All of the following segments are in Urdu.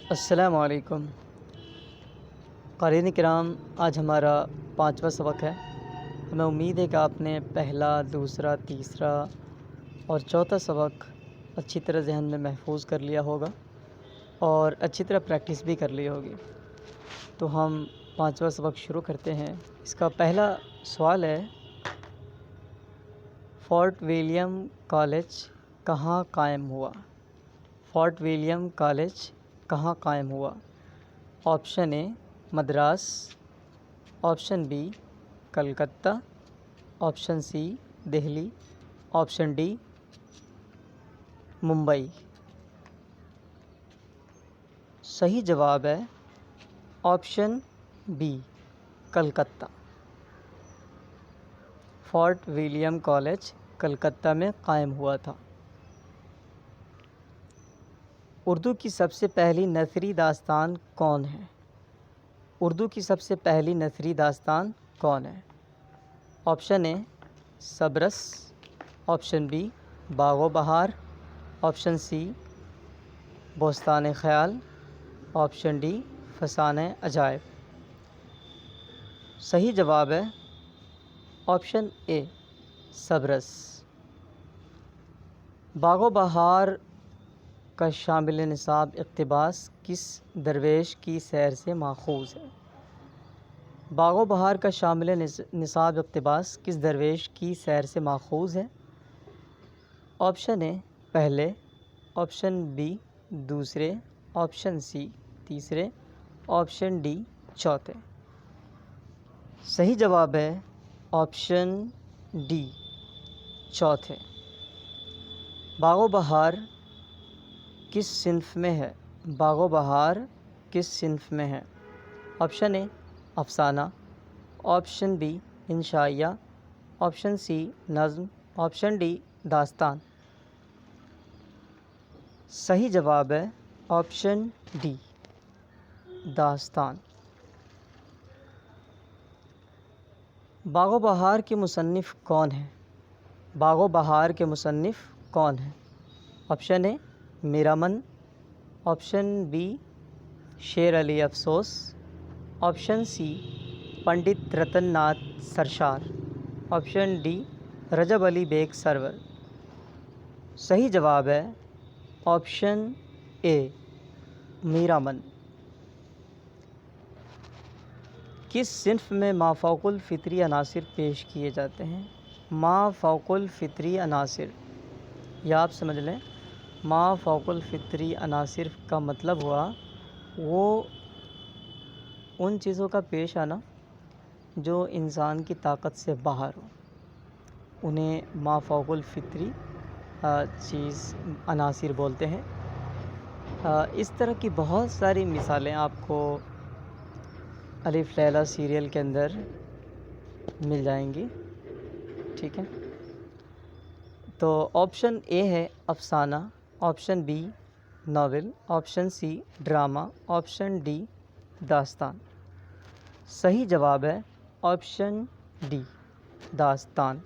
السلام علیکم قارئین کرام، آج ہمارا 5واں سبق ہے۔ ہمیں امید ہے کہ آپ نے پہلا، دوسرا، تیسرا اور چوتھا سبق اچھی طرح ذہن میں محفوظ کر لیا ہوگا اور اچھی طرح پریکٹس بھی کر لی ہوگی۔ تو ہم 5واں سبق شروع کرتے ہیں۔ اس کا پہلا سوال ہے، فورٹ ولیم کالج کہاں قائم ہوا؟ فورٹ ولیم کالج کہاں قائم ہوا؟ Option A Madras, option B Calcutta, option C Delhi, option D Mumbai. صحیح جواب ہے option B Calcutta. Fort William college Calcutta میں قائم ہوا تھا۔ اردو کی سب سے پہلی نثری داستان کون ہے؟ اردو کی سب سے پہلی نثری داستان کون ہے؟ آپشن اے صبرس، آپشن بی باغ و بہار، آپشن سی بوستان خیال، آپشن ڈی فسانہ عجائب۔ صحیح جواب ہے آپشن اے صبرس۔ باغ و بہار کا شامل نصاب اقتباس کس درویش کی سیر سے ماخوذ ہے؟ باغ و بہار کا شامل نصاب اقتباس کس درویش کی سیر سے ماخوذ ہے؟ آپشن اے پہلے، آپشن بی دوسرے، آپشن سی تیسرے، آپشن ڈی چوتھے۔ صحیح جواب ہے آپشن ڈی چوتھے۔ باغ و بہار کس صنف میں ہے؟ باغ و بہار کس صنف میں ہے؟ آپشن اے افسانہ، آپشن بی انشائیہ، آپشن سی نظم، آپشن ڈی داستان۔ صحیح جواب ہے آپشن ڈی داستان۔ باغ و بہار کے مصنف کون ہیں؟ باغ و بہار کے مصنف کون ہیں؟ آپشن اے میرامن، آپشن بی شیر علی افسوس، آپشن سی پنڈت رتن ناتھ سرشار، آپشن ڈی رجب علی بیگ سرور۔ صحیح جواب ہے آپشن اے میرامن۔ کس صنف میں مافوق الفطری عناصر پیش کیے جاتے ہیں؟ مافوق الفطری عناصر، یا آپ سمجھ لیں مافوق الفطری عناصر کا مطلب ہوا وہ ان چیزوں کا پیش آنا جو انسان کی طاقت سے باہر ہو، انہیں مافوق الفطری عناصر بولتے ہیں۔ اس طرح کی بہت ساری مثالیں آپ کو الف لیلا سیریل کے اندر مل جائیں گی، ٹھیک ہے۔ تو آپشن اے ہے افسانہ، آپشن بی ناول، آپشن سی ڈرامہ، آپشن ڈی داستان۔ صحیح جواب ہے آپشن ڈی داستان۔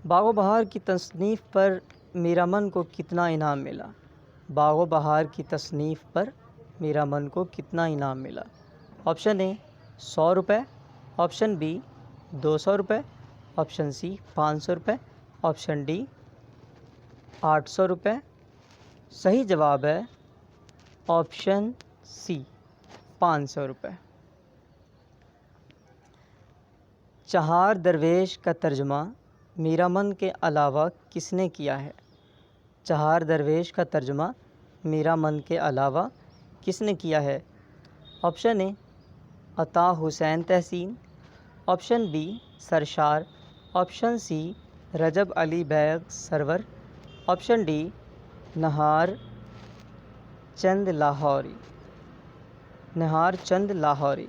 باغ و بہار کی تصنیف پر میرامن کو کتنا انعام ملا؟ باغ و بہار کی تصنیف پر میرامن کو کتنا انعام ملا؟ آپشن اے 100 روپے، آپشن بی 200 روپے، آپشن سی 500 روپے، آپشن ڈی 800 روپے۔ صحیح جواب ہے آپشن سی 500 روپے۔ چہار درویش کا ترجمہ میرامن کے علاوہ کس نے کیا ہے؟ چہار درویش کا ترجمہ میرامن کے علاوہ کس نے کیا ہے؟ آپشن اے عطا حسین تحسین، آپشن بی سرشار، آپشن سی رجب علی بیگ سرور، آپشن ڈی نہار چند لاہوری۔ نہار چند لاہوری۔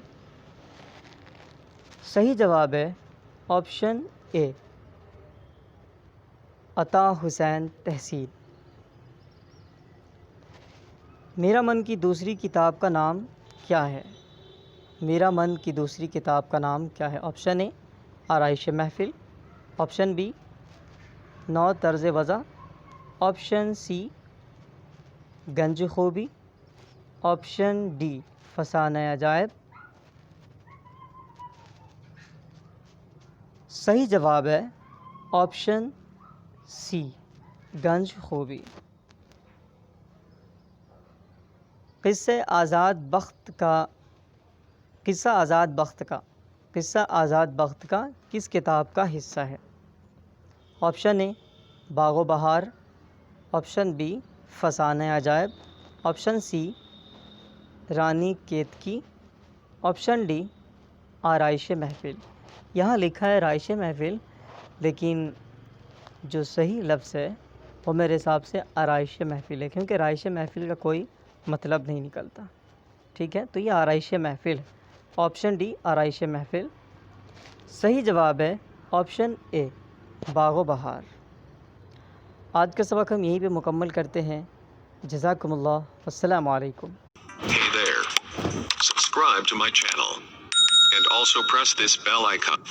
صحیح جواب ہے آپشن اے عطا حسین تحسین۔ میرامن کی دوسری کتاب کا نام کیا ہے؟ میرامن کی دوسری کتاب کا نام کیا ہے؟ آپشن اے آرائش محفل، آپشن بی نو طرز وضع، آپشن سی گنج خوبی، آپشن ڈی فسانہ عجائب۔ صحیح جواب ہے آپشن سی گنج خوبی۔ قصہ آزاد بخت کا کس کتاب کا حصہ ہے؟ آپشن اے باغ و بہار، option B Fasana Ajaib, option C رانی کیتکی، آپشن ڈی آرائش محفل۔ یہاں لکھا ہے رائش محفل، لیکن جو صحیح لفظ ہے وہ میرے حساب سے آرائش محفل ہے، کیونکہ رائش محفل کا کوئی مطلب نہیں نکلتا، ٹھیک ہے؟ تو یہ آرائش محفل ہے، آپشن ڈی آرائش محفل۔ صحیح جواب ہے آپشن اے باغ و بہار۔ آج کا سبق ہم یہیں پہ مکمل کرتے ہیں۔ جزاکم اللہ، السلام علیکم۔ Hey there. Subscribe to my channel and also press this bell icon.